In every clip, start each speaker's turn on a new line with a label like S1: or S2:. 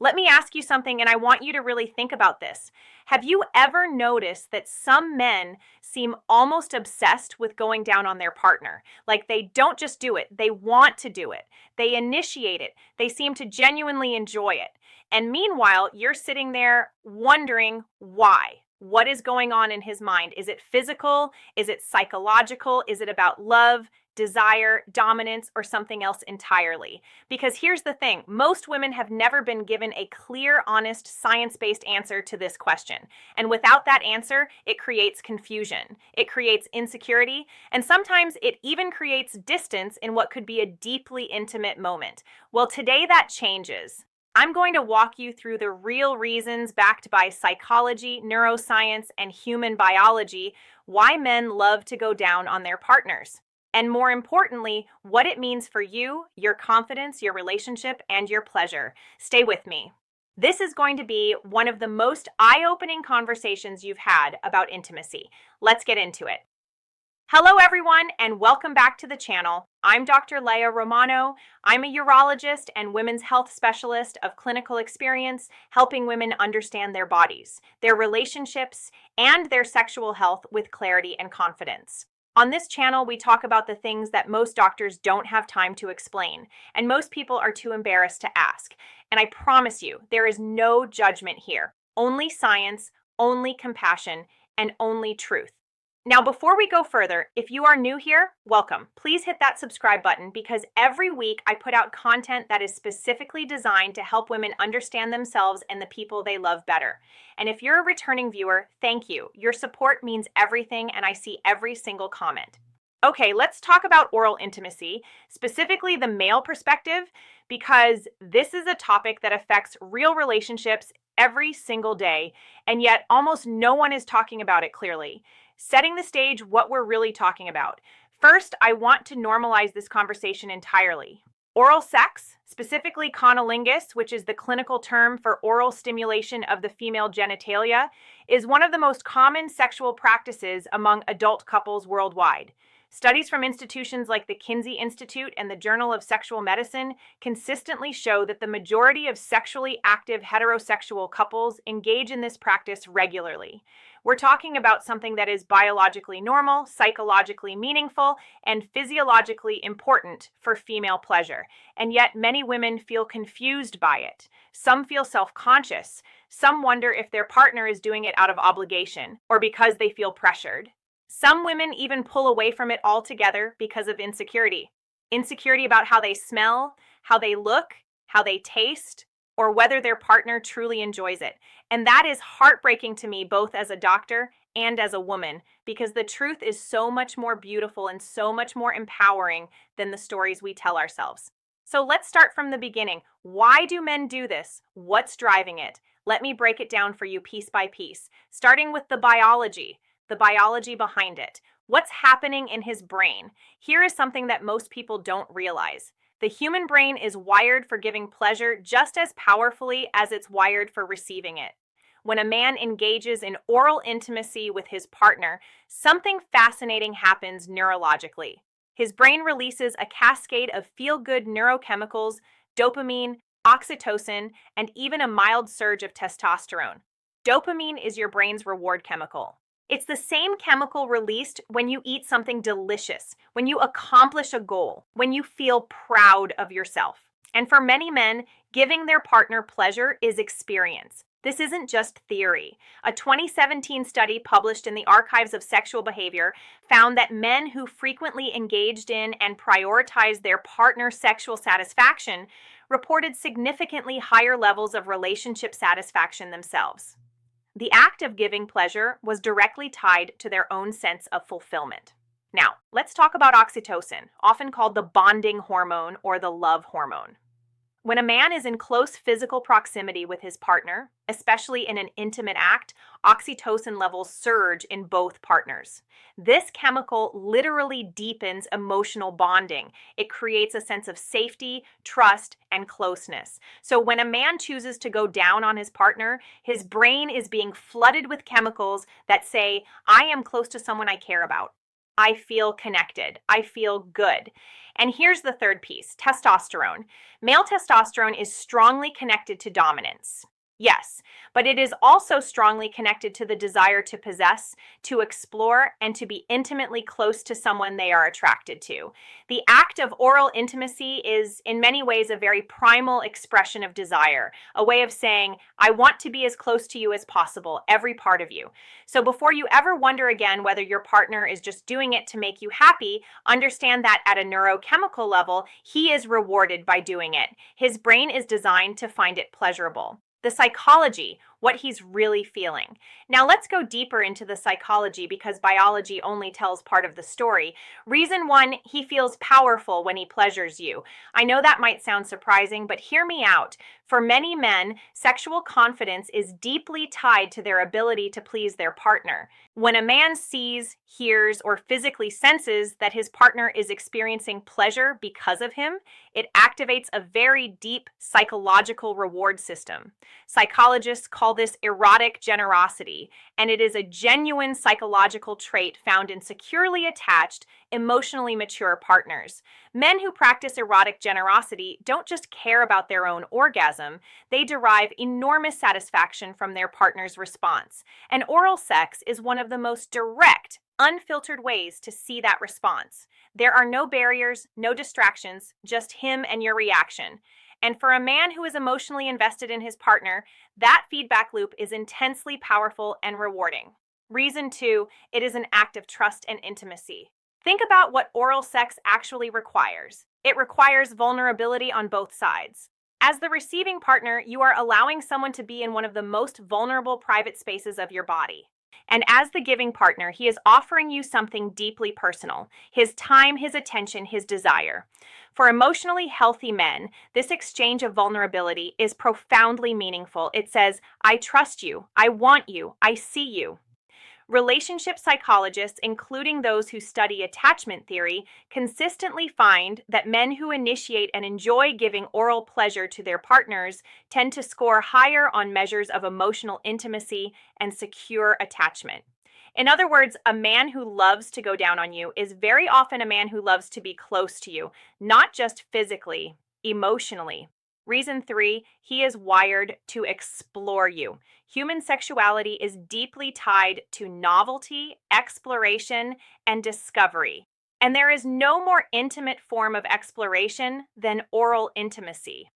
S1: Let me ask you something, and I want you to really think about this. Have you ever noticed that some men seem almost obsessed with going down on their partner? Like they don't just do it, they want to do it. They initiate it. They seem to genuinely enjoy it. And meanwhile, you're sitting there wondering why. What is going on in his mind? Is it physical? Is it psychological? Is it about love, desire, dominance, or something else entirely? Because here's the thing, most women have never been given a clear, honest, science-based answer to this question. And without that answer, it creates confusion. It creates insecurity, and sometimes it even creates distance in what could be a deeply intimate moment. Well, today that changes. I'm going to walk you through the real reasons backed by psychology, neuroscience, and human biology why men love to go down on their partners. And more importantly, what it means for you, your confidence, your relationship, and your pleasure. Stay with me. This is going to be one of the most eye-opening conversations you've had about intimacy. Let's get into it. Hello everyone, and welcome back to the channel. I'm Dr. Leah Romano. I'm a urologist and women's health specialist of clinical experience, helping women understand their bodies, their relationships, and their sexual health with clarity and confidence. On this channel, we talk about the things that most doctors don't have time to explain, and most people are too embarrassed to ask. And I promise you, there is no judgment here. Only science, only compassion, and only truth. Now, before we go further, if you are new here, welcome. Please hit that subscribe button because every week I put out content that is specifically designed to help women understand themselves and the people they love better. And if you're a returning viewer, thank you. Your support means everything, and I see every single comment. Okay, let's talk about oral intimacy, specifically the male perspective, because this is a topic that affects real relationships every single day, and yet almost no one is talking about it clearly. Setting the stage, what we're really talking about. First, I want to normalize this conversation entirely. Oral sex, specifically conolingus, which is the clinical term for oral stimulation of the female genitalia, is one of the most common sexual practices among adult couples worldwide. Studies from institutions like the Kinsey Institute and the Journal of Sexual Medicine consistently show that the majority of sexually active heterosexual couples engage in this practice regularly. We're talking about something that is biologically normal, psychologically meaningful, and physiologically important for female pleasure. And yet many women feel confused by it. Some feel self-conscious. Some wonder if their partner is doing it out of obligation or because they feel pressured. Some women even pull away from it altogether because of insecurity. Insecurity about how they smell, how they look, how they taste, or whether their partner truly enjoys it. And that is heartbreaking to me, both as a doctor and as a woman, because the truth is so much more beautiful and so much more empowering than the stories we tell ourselves. So let's start from the beginning. Why do men do this? What's driving it? Let me break it down for you piece by piece, starting with the biology behind it. What's happening in his brain? Here is something that most people don't realize. The human brain is wired for giving pleasure just as powerfully as it's wired for receiving it. When a man engages in oral intimacy with his partner, something fascinating happens neurologically. His brain releases a cascade of feel-good neurochemicals, dopamine, oxytocin, and even a mild surge of testosterone. Dopamine is your brain's reward chemical. It's the same chemical released when you eat something delicious, when you accomplish a goal, when you feel proud of yourself. And for many men, giving their partner pleasure is experience. This isn't just theory. A 2017 study published in the Archives of Sexual Behavior found that men who frequently engaged in and prioritized their partner's sexual satisfaction reported significantly higher levels of relationship satisfaction themselves. The act of giving pleasure was directly tied to their own sense of fulfillment. Now, let's talk about oxytocin, often called the bonding hormone or the love hormone. When a man is in close physical proximity with his partner, especially in an intimate act, oxytocin levels surge in both partners. This chemical literally deepens emotional bonding. It creates a sense of safety, trust, and closeness. So when a man chooses to go down on his partner, his brain is being flooded with chemicals that say, I am close to someone I care about. I feel connected. I feel good. And here's the third piece, testosterone. Male testosterone is strongly connected to dominance. Yes, but it is also strongly connected to the desire to possess, to explore, and to be intimately close to someone they are attracted to. The act of oral intimacy is, in many ways, a very primal expression of desire, a way of saying, I want to be as close to you as possible, every part of you. So before you ever wonder again whether your partner is just doing it to make you happy, understand that at a neurochemical level, he is rewarded by doing it. His brain is designed to find it pleasurable. The psychology, what he's really feeling. Now let's go deeper into the psychology because biology only tells part of the story. Reason one, he feels powerful when he pleasures you. I know that might sound surprising, but hear me out. For many men, sexual confidence is deeply tied to their ability to please their partner. When a man sees, hears, or physically senses that his partner is experiencing pleasure because of him, it activates a very deep psychological reward system. Psychologists call this erotic generosity, and it is a genuine psychological trait found in securely attached, emotionally mature partners. Men who practice erotic generosity don't just care about their own orgasm, they derive enormous satisfaction from their partner's response. And oral sex is one of the most direct, unfiltered ways to see that response. There are no barriers, no distractions, just him and your reaction. And for a man who is emotionally invested in his partner, that feedback loop is intensely powerful and rewarding. Reason two, it is an act of trust and intimacy. Think about what oral sex actually requires. It requires vulnerability on both sides. As the receiving partner, you are allowing someone to be in one of the most vulnerable private spaces of your body. And as the giving partner, he is offering you something deeply personal, his time, his attention, his desire. For emotionally healthy men, this exchange of vulnerability is profoundly meaningful. It says, I trust you, I want you, I see you. Relationship psychologists, including those who study attachment theory, consistently find that men who initiate and enjoy giving oral pleasure to their partners tend to score higher on measures of emotional intimacy and secure attachment. In other words, a man who loves to go down on you is very often a man who loves to be close to you, not just physically, emotionally. Reason three, he is wired to explore you. Human sexuality is deeply tied to novelty, exploration, and discovery. And there is no more intimate form of exploration than oral intimacy.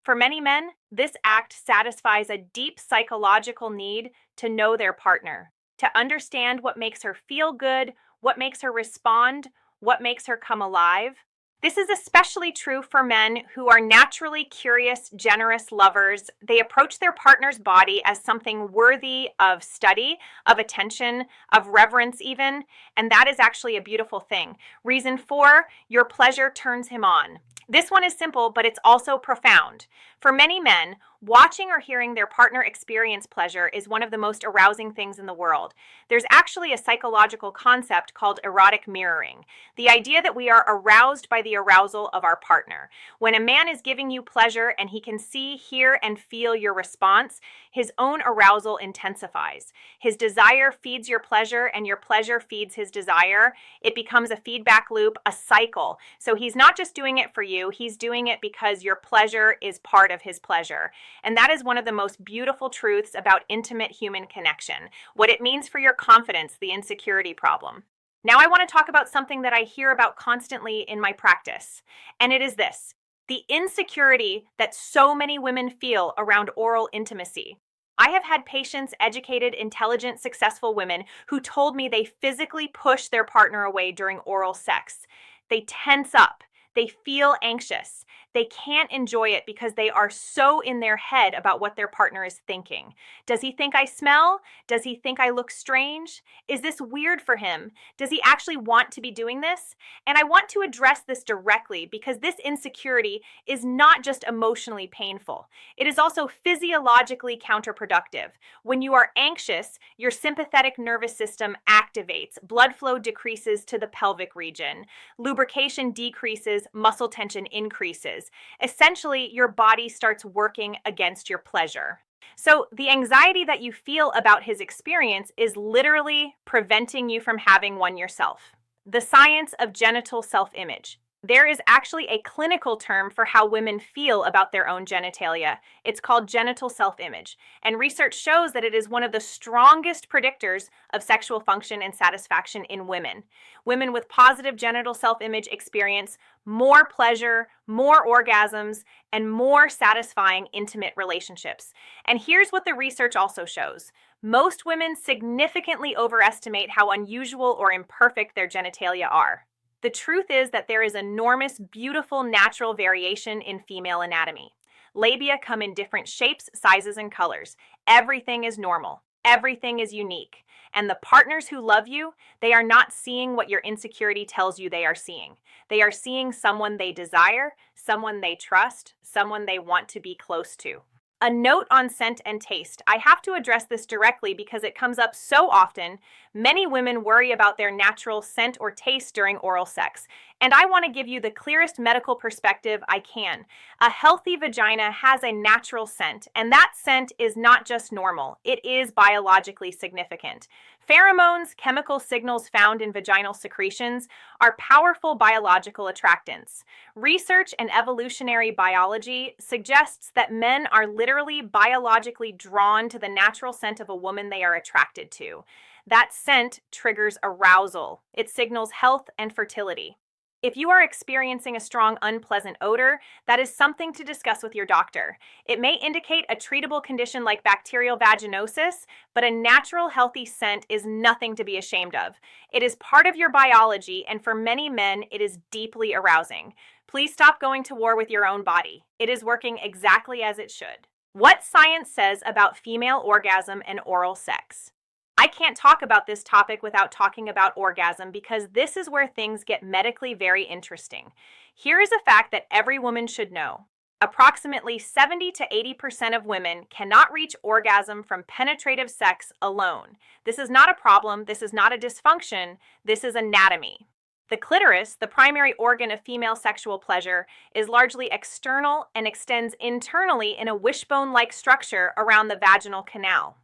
S1: For many men, this act satisfies a deep psychological need to know their partner, to understand what makes her feel good, what makes her respond, what makes her come alive. This is especially true for men who are naturally curious, generous lovers. They approach their partner's body as something worthy of study, of attention, of reverence even, and that is actually a beautiful thing. Reason four, your pleasure turns him on. This one is simple, but it's also profound. For many men, watching or hearing their partner experience pleasure is one of the most arousing things in the world. There's actually a psychological concept called erotic mirroring, the idea that we are aroused by the arousal of our partner. When a man is giving you pleasure and he can see, hear, and feel your response, his own arousal intensifies. His desire feeds your pleasure, and your pleasure feeds his desire. It becomes a feedback loop, a cycle. So he's not just doing it for you, he's doing it because your pleasure is part of his pleasure. And that is one of the most beautiful truths about intimate human connection, what it means for your confidence, the insecurity problem. Now I want to talk about something that I hear about constantly in my practice, and it is this: the insecurity that so many women feel around oral intimacy. I have had patients, educated, intelligent, successful women who told me they physically push their partner away during oral sex. They tense up. They feel anxious. They can't enjoy it because they are so in their head about what their partner is thinking. Does he think I smell? Does he think I look strange? Is this weird for him? Does he actually want to be doing this? And I want to address this directly because this insecurity is not just emotionally painful. It is also physiologically counterproductive. When you are anxious, your sympathetic nervous system activates. Blood flow decreases to the pelvic region. Lubrication decreases, muscle tension increases. Essentially, your body starts working against your pleasure. So the anxiety that you feel about his experience is literally preventing you from having one yourself. The science of genital self-image. There is actually a clinical term for how women feel about their own genitalia. It's called genital self-image, and research shows that it is one of the strongest predictors of sexual function and satisfaction in women. Women with positive genital self-image experience more pleasure, more orgasms, and more satisfying intimate relationships. And here's what the research also shows. Most women significantly overestimate how unusual or imperfect their genitalia are. The truth is that there is enormous, beautiful, natural variation in female anatomy. Labia come in different shapes, sizes, and colors. Everything is normal. Everything is unique. And the partners who love you, they are not seeing what your insecurity tells you they are seeing. They are seeing someone they desire, someone they trust, someone they want to be close to. A note on scent and taste. I have to address this directly because it comes up so often. Many women worry about their natural scent or taste during oral sex, and I want to give you the clearest medical perspective I can. A healthy vagina has a natural scent, and that scent is not just normal, it is biologically significant. Pheromones, chemical signals found in vaginal secretions, are powerful biological attractants. Research in evolutionary biology suggests that men are literally biologically drawn to the natural scent of a woman they are attracted to. That scent triggers arousal. It signals health and fertility. If you are experiencing a strong, unpleasant odor, that is something to discuss with your doctor. It may indicate a treatable condition like bacterial vaginosis, but a natural, healthy scent is nothing to be ashamed of. It is part of your biology, and for many men, it is deeply arousing. Please stop going to war with your own body. It is working exactly as it should. What science says about female orgasm and oral sex. I can't talk about this topic without talking about orgasm because this is where things get medically very interesting. Here is a fact that every woman should know. Approximately 70 to 80% of women cannot reach orgasm from penetrative sex alone. This is not a problem, this is not a dysfunction, this is anatomy. The clitoris, the primary organ of female sexual pleasure, is largely external and extends internally in a wishbone-like structure around the vaginal canal.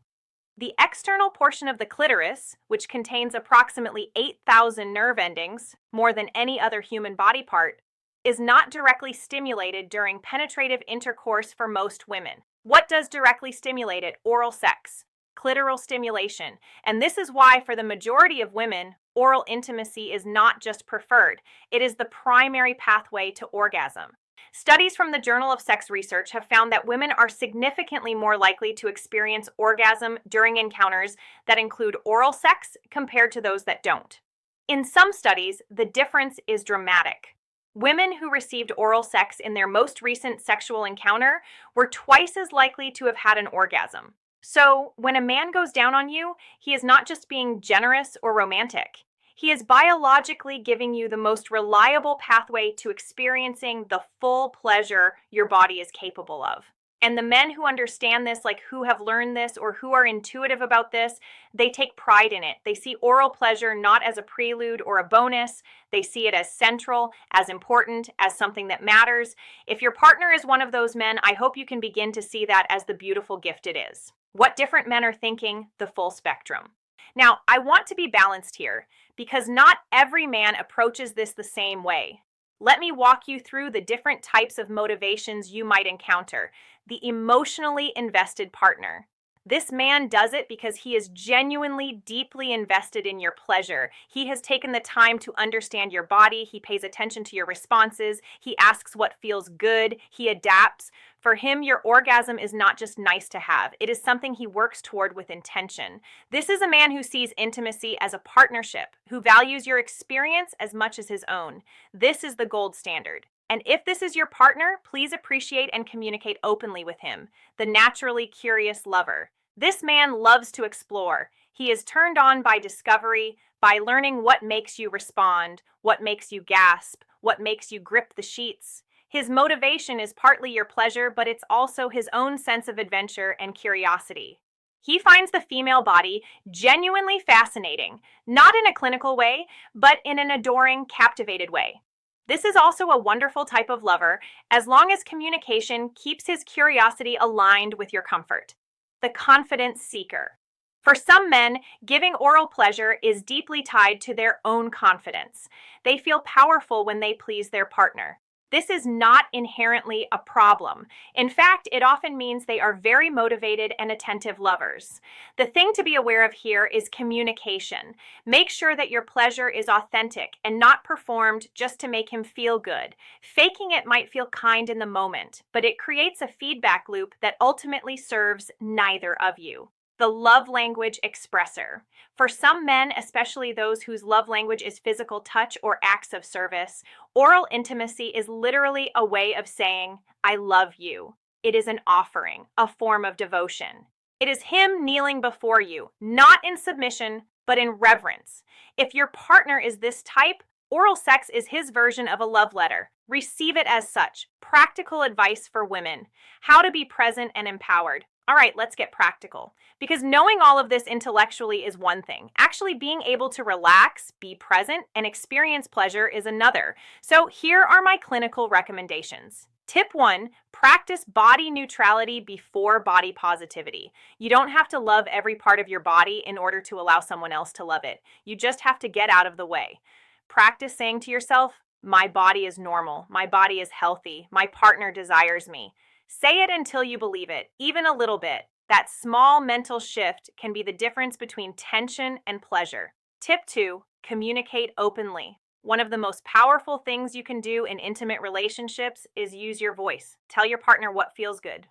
S1: The external portion of the clitoris, which contains approximately 8,000 nerve endings, more than any other human body part, is not directly stimulated during penetrative intercourse for most women. What does directly stimulate it? Oral sex, clitoral stimulation. And this is why, for the majority of women, oral intimacy is not just preferred. It is the primary pathway to orgasm. Studies from the Journal of Sex Research have found that women are significantly more likely to experience orgasm during encounters that include oral sex compared to those that don't. In some studies, the difference is dramatic. Women who received oral sex in their most recent sexual encounter were twice as likely to have had an orgasm. So, when a man goes down on you, he is not just being generous or romantic. He is biologically giving you the most reliable pathway to experiencing the full pleasure your body is capable of. And the men who understand this, like who have learned this or who are intuitive about this, they take pride in it. They see oral pleasure not as a prelude or a bonus. They see it as central, as important, as something that matters. If your partner is one of those men, I hope you can begin to see that as the beautiful gift it is. What different men are thinking, the full spectrum. Now, I want to be balanced here because not every man approaches this the same way. Let me walk you through the different types of motivations you might encounter. The emotionally invested partner. This man does it because he is genuinely, deeply invested in your pleasure. He has taken the time to understand your body. He pays attention to your responses. He asks what feels good. He adapts. For him, your orgasm is not just nice to have. It is something he works toward with intention. This is a man who sees intimacy as a partnership, who values your experience as much as his own. This is the gold standard. And if this is your partner, please appreciate and communicate openly with him, the naturally curious lover. This man loves to explore. He is turned on by discovery, by learning what makes you respond, what makes you gasp, what makes you grip the sheets. His motivation is partly your pleasure, but it's also his own sense of adventure and curiosity. He finds the female body genuinely fascinating, not in a clinical way, but in an adoring, captivated way. This is also a wonderful type of lover, as long as communication keeps his curiosity aligned with your comfort. The confidence seeker. For some men, giving oral pleasure is deeply tied to their own confidence. They feel powerful when they please their partner. This is not inherently a problem. In fact, it often means they are very motivated and attentive lovers. The thing to be aware of here is communication. Make sure that your pleasure is authentic and not performed just to make him feel good. Faking it might feel kind in the moment, but it creates a feedback loop that ultimately serves neither of you. The love language expressor. For some men, especially those whose love language is physical touch or acts of service, oral intimacy is literally a way of saying, I love you. It is an offering, a form of devotion. It is him kneeling before you, not in submission, but in reverence. If your partner is this type, oral sex is his version of a love letter. Receive it as such. Practical advice for women. How to be present and empowered. All right, let's get practical. Because knowing all of this intellectually is one thing. Actually being able to relax, be present, and experience pleasure is another. So here are my clinical recommendations. Tip 1, practice body neutrality before body positivity. You don't have to love every part of your body in order to allow someone else to love it. You just have to get out of the way. Practice saying to yourself, my body is normal, my body is healthy, my partner desires me. Say it until you believe it, even a little bit. That small mental shift can be the difference between tension and pleasure. Tip 2, communicate openly. One of the most powerful things you can do in intimate relationships is use your voice. Tell your partner what feels good.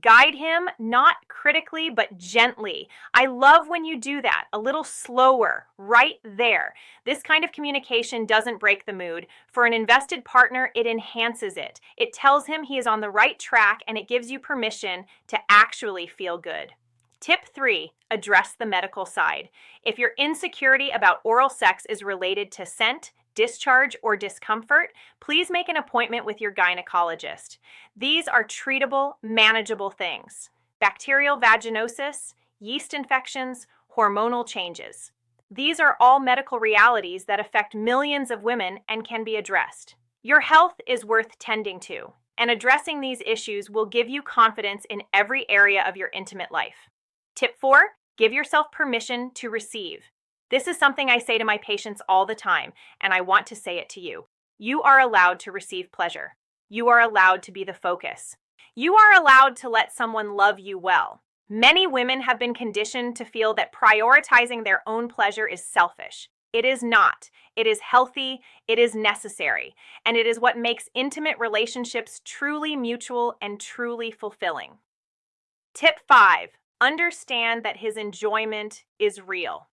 S1: Guide him, not critically, but gently. I love when you do that, a little slower, right there. This kind of communication doesn't break the mood. For an invested partner, it enhances it. It tells him he is on the right track, and it gives you permission to actually feel good. Tip 3, address the medical side. If your insecurity about oral sex is related to scent, discharge, or discomfort, please make an appointment with your gynecologist. These are treatable, manageable things. Bacterial vaginosis, yeast infections, hormonal changes. These are all medical realities that affect millions of women and can be addressed. Your health is worth tending to, and addressing these issues will give you confidence in every area of your intimate life. Tip 4, give yourself permission to receive. This is something I say to my patients all the time, and I want to say it to you. You are allowed to receive pleasure. You are allowed to be the focus. You are allowed to let someone love you well. Many women have been conditioned to feel that prioritizing their own pleasure is selfish. It is not. It is healthy, it is necessary, and it is what makes intimate relationships truly mutual and truly fulfilling. Tip 5, understand that his enjoyment is real.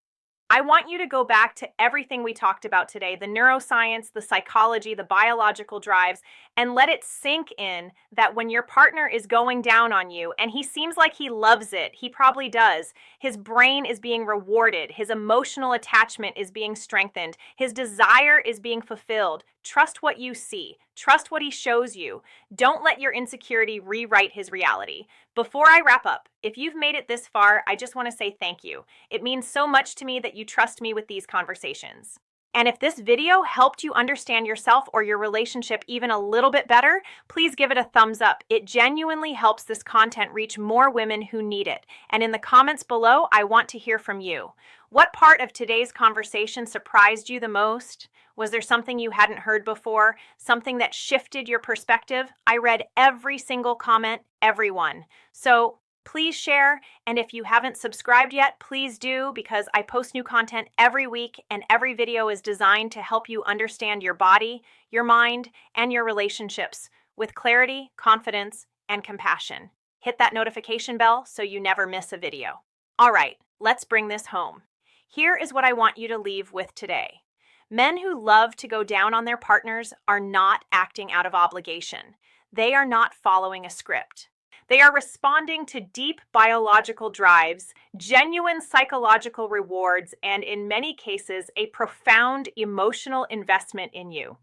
S1: I want you to go back to everything we talked about today, the neuroscience, the psychology, the biological drives, and let it sink in that when your partner is going down on you and he seems like he loves it, he probably does, his brain is being rewarded, his emotional attachment is being strengthened, his desire is being fulfilled. Trust what you see. Trust what he shows you. Don't let your insecurity rewrite his reality. Before I wrap up, if you've made it this far, I just want to say thank you. It means so much to me that you trust me with these conversations. And if this video helped you understand yourself or your relationship even a little bit better, please give it a thumbs up. It genuinely helps this content reach more women who need it. And in the comments below, I want to hear from you. What part of today's conversation surprised you the most? Was there something you hadn't heard before? Something that shifted your perspective? I read every single comment, everyone. So please share, and if you haven't subscribed yet, please do, because I post new content every week, and every video is designed to help you understand your body, your mind, and your relationships with clarity, confidence, and compassion. Hit that notification bell so you never miss a video. All right, let's bring this home. Here is what I want you to leave with today. Men who love to go down on their partners are not acting out of obligation. They are not following a script. They are responding to deep biological drives, genuine psychological rewards, and in many cases, a profound emotional investment in you.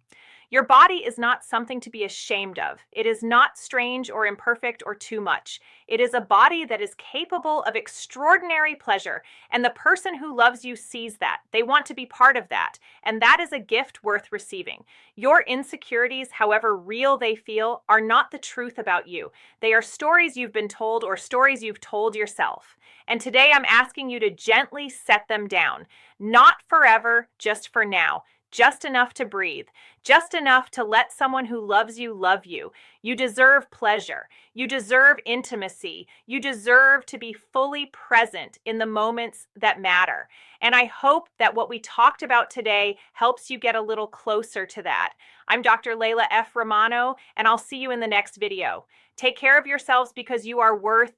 S1: Your body is not something to be ashamed of. It is not strange or imperfect or too much. It is a body that is capable of extraordinary pleasure, and the person who loves you sees that. They want to be part of that, and that is a gift worth receiving. Your insecurities, however real they feel, are not the truth about you. They are stories you've been told or stories you've told yourself. And today I'm asking you to gently set them down. Not forever, just for now. Just enough to breathe, just enough to let someone who loves you love you. You deserve pleasure. You deserve intimacy. You deserve to be fully present in the moments that matter. And I hope that what we talked about today helps you get a little closer to that. I'm Dr. Layla F. Romano, and I'll see you in the next video. Take care of yourselves because you are worth